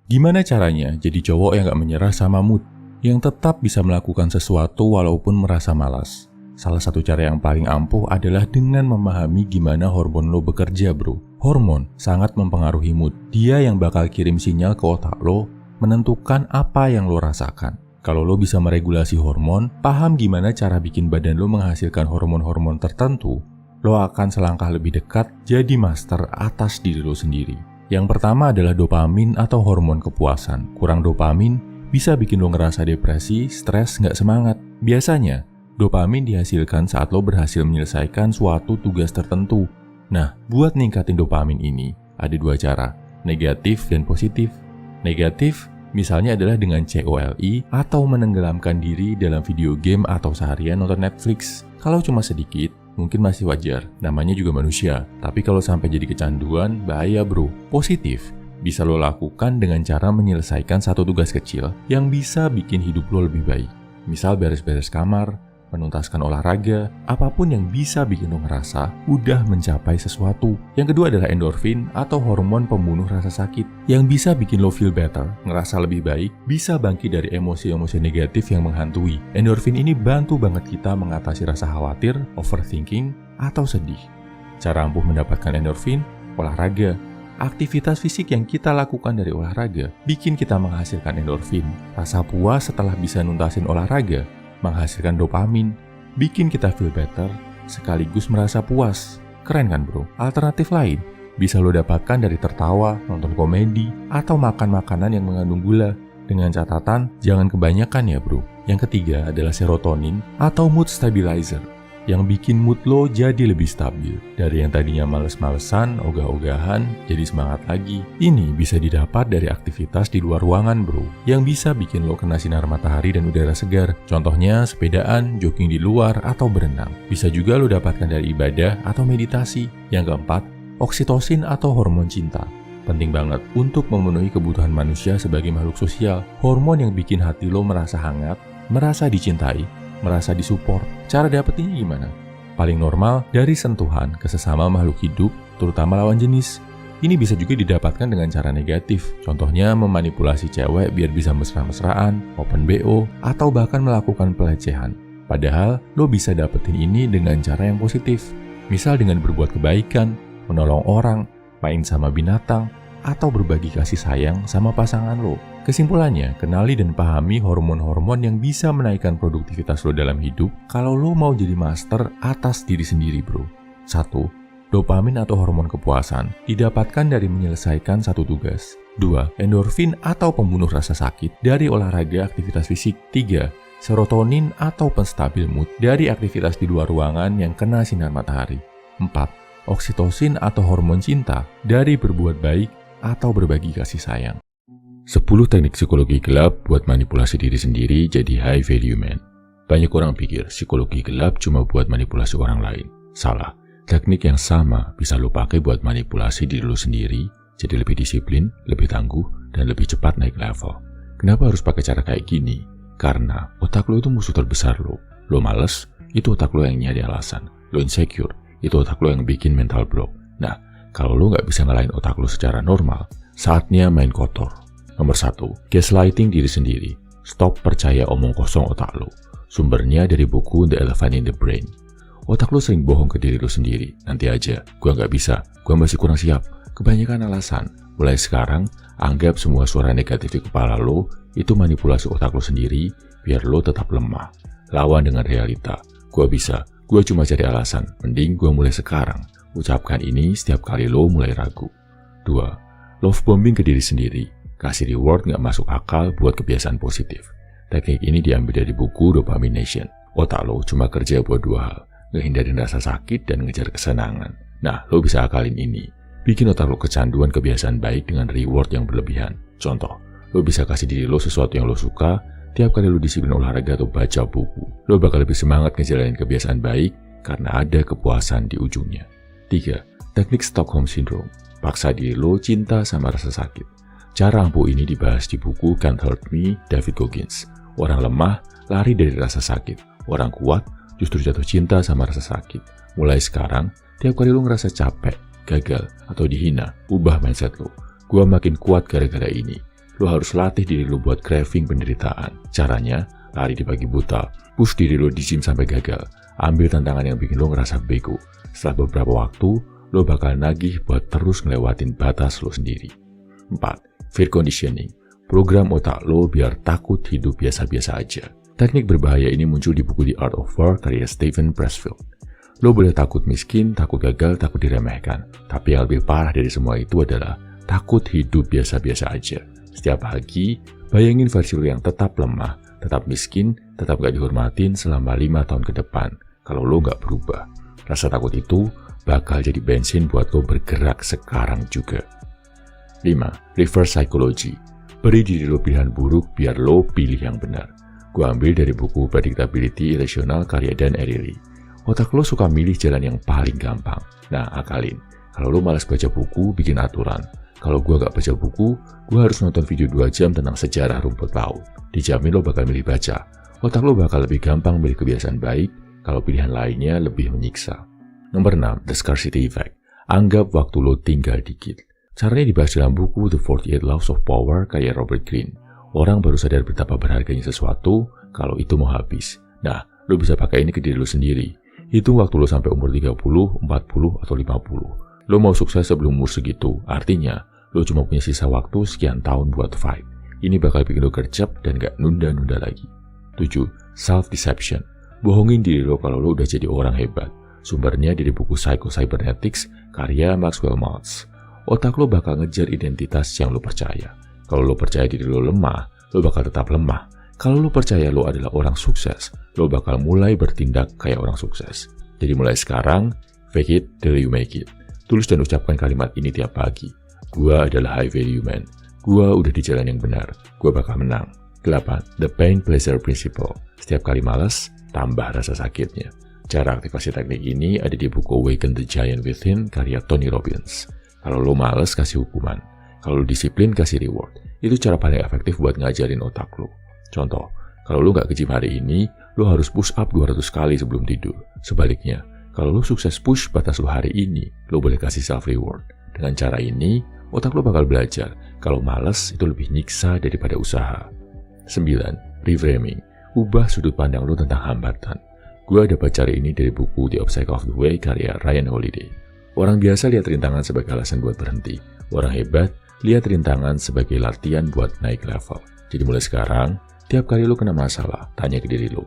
Gimana caranya jadi cowok yang gak menyerah sama mood, yang tetap bisa melakukan sesuatu walaupun merasa malas? Salah satu cara yang paling ampuh adalah dengan memahami gimana hormon lo bekerja, bro. Hormon sangat mempengaruhi mood. Dia yang bakal kirim sinyal ke otak lo, menentukan apa yang lo rasakan. Kalau lo bisa meregulasi hormon, paham gimana cara bikin badan lo menghasilkan hormon-hormon tertentu, lo akan selangkah lebih dekat jadi master atas diri lo sendiri. Yang pertama adalah dopamin atau hormon kepuasan. Kurang dopamin bisa bikin lo ngerasa depresi, stres, nggak semangat. Biasanya, dopamin dihasilkan saat lo berhasil menyelesaikan suatu tugas tertentu. Nah, buat ningkatin dopamin ini, ada dua cara, negatif dan positif. Negatif, misalnya adalah dengan COLI atau menenggelamkan diri dalam video game atau seharian nonton Netflix. Kalau cuma sedikit, mungkin masih wajar, namanya juga manusia. Tapi kalau sampai jadi kecanduan, bahaya bro. Positif, bisa lo lakukan dengan cara menyelesaikan satu tugas kecil yang bisa bikin hidup lo lebih baik. Misal beres-beres kamar, menuntaskan olahraga, apapun yang bisa bikin lo ngerasa udah mencapai sesuatu. Yang kedua adalah endorfin atau hormon pembunuh rasa sakit yang bisa bikin lo feel better, ngerasa lebih baik, bisa bangkit dari emosi-emosi negatif yang menghantui. Endorfin ini bantu banget kita mengatasi rasa khawatir, overthinking, atau sedih. Cara ampuh mendapatkan endorfin, olahraga. Aktivitas fisik yang kita lakukan dari olahraga bikin kita menghasilkan endorfin. Rasa puas setelah bisa nuntasin olahraga menghasilkan dopamin, bikin kita feel better, sekaligus merasa puas. Keren kan bro? Alternatif lain bisa lo dapatkan dari tertawa, nonton komedi, atau makan makanan yang mengandung gula. Dengan catatan, jangan kebanyakan ya bro. Yang ketiga adalah serotonin atau mood stabilizer, yang bikin mood lo jadi lebih stabil. Dari yang tadinya males-malesan, ogah-ogahan, jadi semangat lagi. Ini bisa didapat dari aktivitas di luar ruangan bro, yang bisa bikin lo kena sinar matahari dan udara segar. Contohnya sepedaan, jogging di luar, atau berenang. Bisa juga lo dapatkan dari ibadah atau meditasi. Yang keempat, oksitosin atau hormon cinta. Penting banget untuk memenuhi kebutuhan manusia sebagai makhluk sosial. Hormon yang bikin hati lo merasa hangat, merasa dicintai, merasa disupport. Cara dapetinnya gimana? Paling normal dari sentuhan ke sesama makhluk hidup, terutama lawan jenis. Ini bisa juga didapatkan dengan cara negatif. Contohnya memanipulasi cewek biar bisa mesra-mesraan, open BO, atau bahkan melakukan pelecehan. Padahal lo bisa dapetin ini dengan cara yang positif. Misal dengan berbuat kebaikan, menolong orang, main sama binatang, atau berbagi kasih sayang sama pasangan lo. Kesimpulannya, kenali dan pahami hormon-hormon yang bisa menaikkan produktivitas lo dalam hidup kalau lo mau jadi master atas diri sendiri bro. 1. Dopamin atau hormon kepuasan didapatkan dari menyelesaikan satu tugas. 2. Endorfin atau pembunuh rasa sakit dari olahraga aktivitas fisik. 3. Serotonin atau penstabil mood dari aktivitas di luar ruangan yang kena sinar matahari. 4. Oksitosin atau hormon cinta dari berbuat baik atau berbagi kasih sayang. 10 teknik psikologi gelap buat manipulasi diri sendiri jadi high value man. Banyak orang pikir psikologi gelap cuma buat manipulasi orang lain. Salah. Teknik yang sama bisa lo pakai buat manipulasi diri lo sendiri jadi lebih disiplin, lebih tangguh, dan lebih cepat naik level. Kenapa harus pakai cara kayak gini? Karena otak lo itu musuh terbesar lo. Lo males, itu otak lo yang nyari alasan. Lo insecure, itu otak lo yang bikin mental block. Nah, kalau lo nggak bisa ngalahin otak lo secara normal, saatnya main kotor. Nomor 1, gaslighting diri sendiri. Stop percaya omong kosong otak lo. Sumbernya dari buku The Elephant in the Brain. Otak lo sering bohong ke diri lo sendiri. Nanti aja, gua nggak bisa, gua masih kurang siap. Kebanyakan alasan. Mulai sekarang, anggap semua suara negatif di kepala lo itu manipulasi otak lo sendiri biar lo tetap lemah. Lawan dengan realita. Gua bisa, gua cuma cari alasan. Mending gua mulai sekarang. Ucapkan ini setiap kali lo mulai ragu. 2. Love bombing ke diri sendiri. Kasih reward nggak masuk akal buat kebiasaan positif. Teknik ini diambil dari buku Dopamination. Otak lo cuma kerja buat dua hal. Ngehindarin rasa sakit dan ngejar kesenangan. Nah, lo bisa akalin ini. Bikin otak lo kecanduan kebiasaan baik dengan reward yang berlebihan. Contoh, lo bisa kasih diri lo sesuatu yang lo suka. Tiap kali lo disiplin olahraga atau baca buku, lo bakal lebih semangat ngejalanin kebiasaan baik karena ada kepuasan di ujungnya. 3. Teknik Stockholm Syndrome. Paksa diri lo cinta sama rasa sakit. Cara ampuh ini dibahas di buku Can't Hurt Me, David Goggins. Orang lemah lari dari rasa sakit. Orang kuat justru jatuh cinta sama rasa sakit. Mulai sekarang, tiap kali lo ngerasa capek, gagal, atau dihina, ubah mindset lo. Gua makin kuat gara-gara ini. lo harus latih diri lo buat craving penderitaan. Caranya, lari di pagi buta, push diri lo di gym sampai gagal, ambil tantangan yang bikin lo ngerasa bego. Setelah beberapa waktu, lo bakal nagih buat terus ngelewatin batas lo sendiri. 4. Fear conditioning. Program otak lo biar takut hidup biasa-biasa aja. Teknik berbahaya ini muncul di buku The Art of War karya Steven Pressfield. Lo boleh takut miskin, takut gagal, takut diremehkan. Tapi yang lebih parah dari semua itu adalah takut hidup biasa-biasa aja. Setiap pagi, bayangin versi lo yang tetap lemah, tetap miskin, tetap gak dihormatin selama 5 tahun ke depan. Kalau lo gak berubah, rasa takut itu bakal jadi bensin buat lo bergerak sekarang juga. 5. Reverse psychology. Beri diri lo pilihan buruk biar lo pilih yang benar. Gue ambil dari buku Predictability Irrational karya Dan Ariely. Otak lo suka milih jalan yang paling gampang. Nah, akalin. Kalau lo malas baca buku, bikin aturan. Kalau gue gak baca buku, gue harus nonton video 2 jam tentang sejarah rumput laut. Dijamin lo bakal milih baca. Otak lo bakal lebih gampang milih kebiasaan baik, kalau pilihan lainnya lebih menyiksa. Nomor 6. The Scarcity Effect. Anggap waktu lo tinggal dikit. Caranya dibahas dalam buku The 48 Laws of Power karya Robert Greene. Orang baru sadar betapa berharganya sesuatu kalau itu mau habis. Nah, lo bisa pakai ini ke diri lo sendiri. Hitung waktu lo sampai umur 30, 40, atau 50. Lo mau sukses sebelum umur segitu, artinya lo cuma punya sisa waktu sekian tahun buat fight. Ini bakal bikin lo gercep dan gak nunda-nunda lagi. 7. Self-deception. Bohongin diri lo kalau lo udah jadi orang hebat. Sumbernya dari buku Psycho-Cybernetics karya Maxwell Maltz. Otak lo bakal ngejar identitas yang lo percaya. Kalau lo percaya diri lo lemah, lo bakal tetap lemah. Kalau lo percaya lo adalah orang sukses, lo bakal mulai bertindak kayak orang sukses. Jadi mulai sekarang, fake it till you make it. Tulis dan ucapkan kalimat ini tiap pagi. Gua adalah high value man. Gua udah di jalan yang benar. Gua bakal menang. 8. The Pain Pleasure Principle. Setiap kali malas, tambah rasa sakitnya. Cara aktivasi teknik ini ada di buku Awaken the Giant Within karya Tony Robbins. Kalau lo males, kasih hukuman. Kalau lo disiplin, kasih reward. Itu cara paling efektif buat ngajarin otak lo. Contoh, kalau lo gak ke gym hari ini, lo harus push up 200 kali sebelum tidur. Sebaliknya, kalau lo sukses push batas lo hari ini, lo boleh kasih self reward. Dengan cara ini, otak lo bakal belajar kalau malas itu lebih nyiksa daripada usaha. 9. Reframing. Ubah sudut pandang lo tentang hambatan. Gue dapat cara ini dari buku The Obstacle of the Way karya Ryan Holiday. Orang biasa lihat rintangan sebagai alasan buat berhenti. Orang hebat lihat rintangan sebagai latihan buat naik level. Jadi mulai sekarang, tiap kali lo kena masalah, tanya ke diri lo,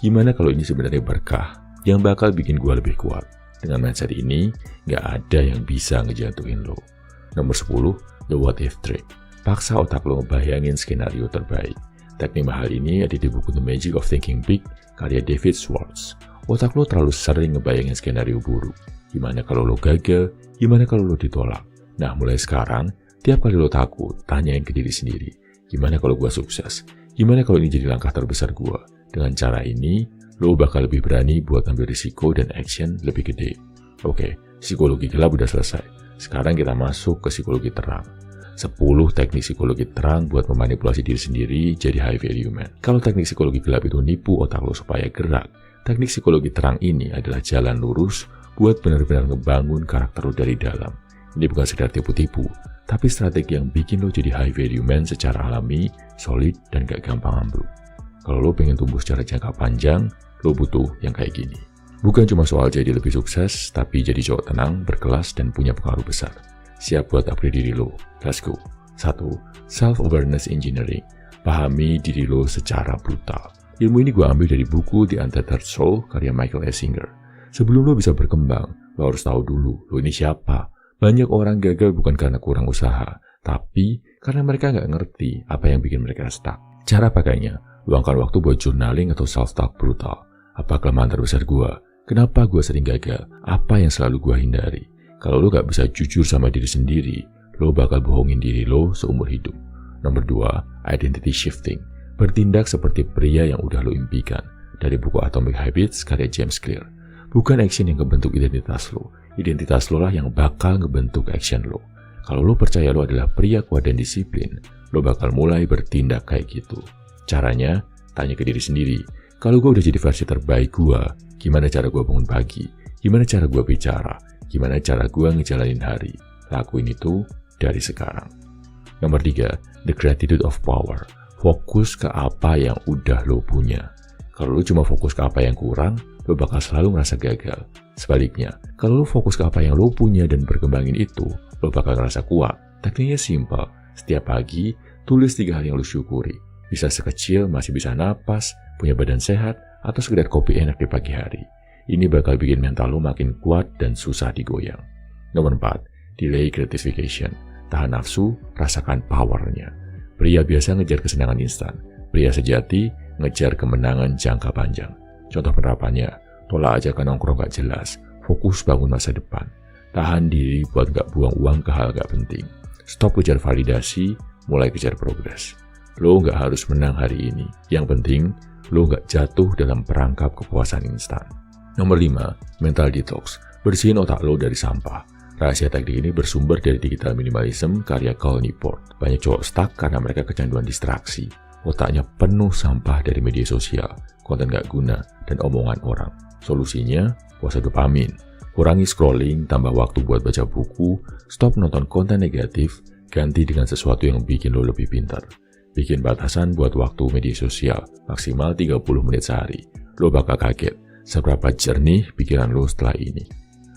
gimana kalau ini sebenarnya berkah yang bakal bikin gue lebih kuat? Dengan mindset ini, gak ada yang bisa ngejatuhin lo. Nomor 10, The What If Trick. Paksa otak lo ngebayangin skenario terbaik. Teknik mahal ini ada di buku The Magic of Thinking Big karya David Schwartz. Otak lo terlalu sering ngebayangin skenario buruk. Gimana kalau lo gagal? Gimana kalau lo ditolak? Nah, mulai sekarang, tiap kali lo takut, tanyain ke diri sendiri. Gimana kalau gue sukses? Gimana kalau ini jadi langkah terbesar gue? Dengan cara ini, lo bakal lebih berani buat ambil risiko dan action lebih gede. Oke, psikologi gelap udah selesai. Sekarang kita masuk ke psikologi terang. 10 teknik psikologi terang buat memanipulasi diri sendiri jadi high value man. Kalau teknik psikologi gelap itu nipu otak lo supaya gerak, teknik psikologi terang ini adalah jalan lurus buat benar-benar ngebangun karakter lo dari dalam. Ini bukan sekedar tipu-tipu, tapi strategi yang bikin lo jadi high value man secara alami, solid, dan gak gampang ambruk. Kalau lo pengen tumbuh secara jangka panjang, lo butuh yang kayak gini. Bukan cuma soal jadi lebih sukses, tapi jadi cowok tenang, berkelas, dan punya pengaruh besar. Siap buat upgrade diri lo. Let's go. 1. Self-awareness engineering. Pahami diri lo secara brutal. Ilmu ini gue ambil dari buku The Untethered Soul karya Michael S. Singer. Sebelum lo bisa berkembang, lo harus tahu dulu, lo ini siapa. Banyak orang gagal bukan karena kurang usaha, tapi karena mereka nggak ngerti apa yang bikin mereka stuck. Cara pakainya, luangkan waktu buat journaling atau self-talk brutal. Apa kelemahan terbesar gue? Kenapa gue sering gagal? Apa yang selalu gue hindari? Kalau lo nggak bisa jujur sama diri sendiri, lo bakal bohongin diri lo seumur hidup. Nomor 2, identity shifting. Bertindak seperti pria yang udah lo impikan. Dari buku Atomic Habits karya James Clear. Bukan action yang ngebentuk identitas lo. Identitas lo lah yang bakal ngebentuk action lo. Kalau lo percaya lo adalah pria kuat dan disiplin, lo bakal mulai bertindak kayak gitu. Caranya, tanya ke diri sendiri. Kalau gue udah jadi versi terbaik gue, gimana cara gue bangun pagi? Gimana cara gue bicara? Gimana cara gue ngejalanin hari? Lakuin itu dari sekarang. Nomor 3, the gratitude of power. Fokus ke apa yang udah lo punya. Kalau lo cuma fokus ke apa yang kurang, lo bakal selalu ngerasa gagal. Sebaliknya, kalau lo fokus ke apa yang lo punya dan berkembangin itu, lo bakal ngerasa kuat. Tekniknya simple. Setiap pagi, tulis 3 hal yang lo syukuri. Bisa sekecil masih bisa napas, punya badan sehat, atau sekedar kopi enak di pagi hari. Ini bakal bikin mental lo makin kuat dan susah digoyang. Nomor 4, delay gratification. Tahan nafsu, rasakan powernya. Pria biasa ngejar kesenangan instan. Pria sejati ngejar kemenangan jangka panjang. Contoh penerapannya, tolak ajakan nongkrong gak jelas, fokus bangun masa depan. Tahan diri buat gak buang uang ke hal gak penting. Stop kejar validasi, mulai kejar progres. Lo gak harus menang hari ini. Yang penting, lo gak jatuh dalam perangkap kepuasan instan. Nomor 5, mental detox. Bersihin otak lo dari sampah. Rahasia teknik ini bersumber dari digital minimalism karya Cal Newport. Banyak cowok stuck karena mereka kecanduan distraksi. Otaknya penuh sampah dari media sosial, konten gak guna, dan omongan orang. Solusinya, puasa dopamin. Kurangi scrolling, tambah waktu buat baca buku, stop nonton konten negatif, ganti dengan sesuatu yang bikin lo lebih pintar. Bikin batasan buat waktu media sosial, maksimal 30 menit sehari. Lo bakal kaget seberapa jernih pikiran lo setelah ini.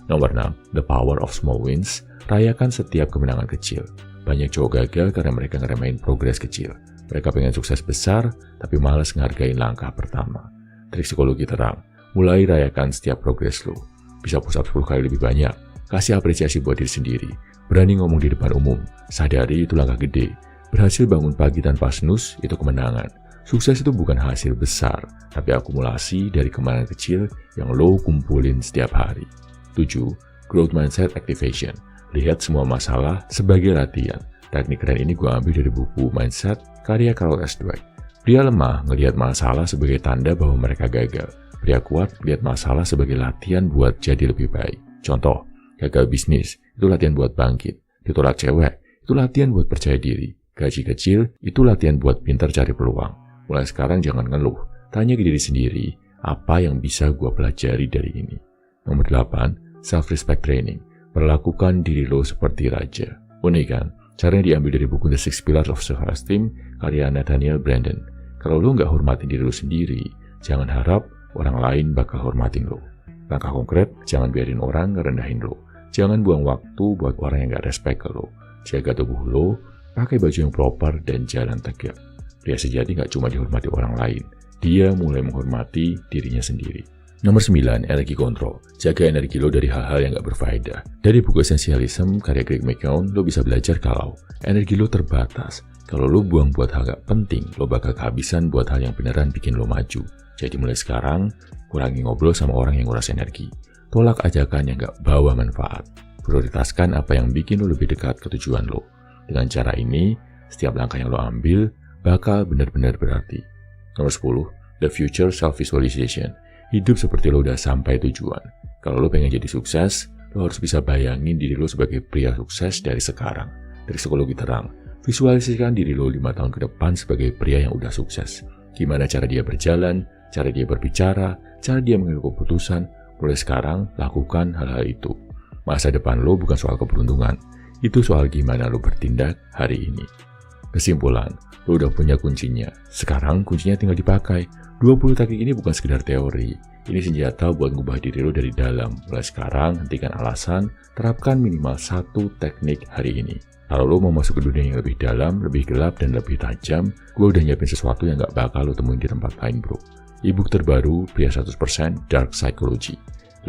Nomor 6, the power of small wins. Rayakan setiap kemenangan kecil. Banyak cowok gagal karena mereka ngeremehin progres kecil. Mereka pengen sukses besar, tapi malas ngehargain langkah pertama. Trik psikologi terang, mulai rayakan setiap progres lo. Bisa push up 10 kali lebih banyak, kasih apresiasi buat diri sendiri, berani ngomong di depan umum, sadari itu langkah gede. Berhasil bangun pagi tanpa snooze, itu kemenangan. Sukses itu bukan hasil besar, tapi akumulasi dari kemenangan kecil yang lo kumpulin setiap hari. 7. Growth Mindset Activation. Lihat semua masalah sebagai latihan. Teknik keren ini gue ambil dari buku Mindset karya Carol S. Dweck. Pria lemah ngelihat masalah sebagai tanda bahwa mereka gagal. Pria kuat lihat masalah sebagai latihan buat jadi lebih baik. Contoh, gagal bisnis itu latihan buat bangkit. Ditolak cewek itu latihan buat percaya diri. Gaji kecil itu latihan buat pintar cari peluang. Mulai sekarang jangan ngeluh. Tanya ke diri sendiri, apa yang bisa gue pelajari dari ini? Nomor 8, self-respect training. Perlakukan diri lo seperti raja. Unik kan? Caranya diambil dari buku The 6 Pillars of Self-Esteem karya Nathaniel Branden. Kalau lo nggak hormatin diri lo sendiri, jangan harap orang lain bakal hormatin lo. Langkah konkret, jangan biarin orang ngerendahin lo. Jangan buang waktu buat orang yang nggak respect ke lo. Jaga tubuh lo, pakai baju yang proper dan jalan tegak. Pria sejati nggak cuma dihormati orang lain, dia mulai menghormati dirinya sendiri. Nomor 9, energi kontrol. Jaga energi lo dari hal-hal yang gak berfaedah. Dari buku Essentialism karya Greg McKeown, lo bisa belajar kalau energi lo terbatas. Kalau lo buang buat hal gak penting, lo bakal kehabisan buat hal yang beneran bikin lo maju. Jadi mulai sekarang, kurangi ngobrol sama orang yang nguras energi. Tolak ajakan yang gak bawa manfaat. Prioritaskan apa yang bikin lo lebih dekat ke tujuan lo. Dengan cara ini, setiap langkah yang lo ambil bakal benar-benar berarti. Nomor 10, the future self-visualization. Hidup seperti lo udah sampai tujuan. Kalau lo pengen jadi sukses, lo harus bisa bayangin diri lo sebagai pria sukses dari sekarang. Dari psikologi terang, visualisasikan diri lo 5 tahun ke depan sebagai pria yang udah sukses. Gimana cara dia berjalan, cara dia berbicara, cara dia mengambil keputusan. Mulai sekarang, lakukan hal-hal itu. Masa depan lo bukan soal keberuntungan. Itu soal gimana lo bertindak hari ini. Kesimpulan, lo udah punya kuncinya. Sekarang kuncinya tinggal dipakai. 20 teknik ini bukan sekedar teori. Ini senjata buat ngubah diri lo dari dalam. Mulai sekarang, hentikan alasan, terapkan minimal 1 teknik hari ini. Kalau lo mau masuk ke dunia yang lebih dalam, lebih gelap, dan lebih tajam, gue udah nyiapin sesuatu yang gak bakal lo temuin di tempat lain, bro. E-book terbaru, Pria 100% Dark Psychology.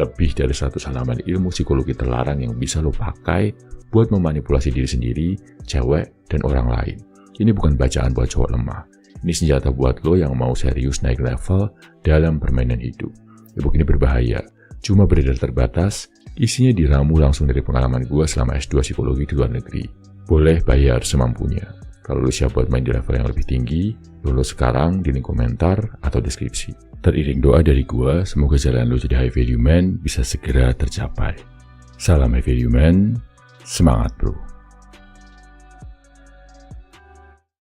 Lebih dari 100 halaman ilmu psikologi terlarang yang bisa lo pakai buat memanipulasi diri sendiri, cewek, dan orang lain. Ini bukan bacaan buat cowok lemah. Ini senjata buat lo yang mau serius naik level dalam permainan hidup. E-book ini berbahaya, cuma beredar terbatas, isinya diramu langsung dari pengalaman gue selama S2 psikologi di luar negeri. Boleh bayar semampunya. Kalau lo siap buat main di level yang lebih tinggi, lulus sekarang di link komentar atau deskripsi. Teriring doa dari gue, semoga jalan lo jadi high value man bisa segera tercapai. Salam high value man, semangat bro.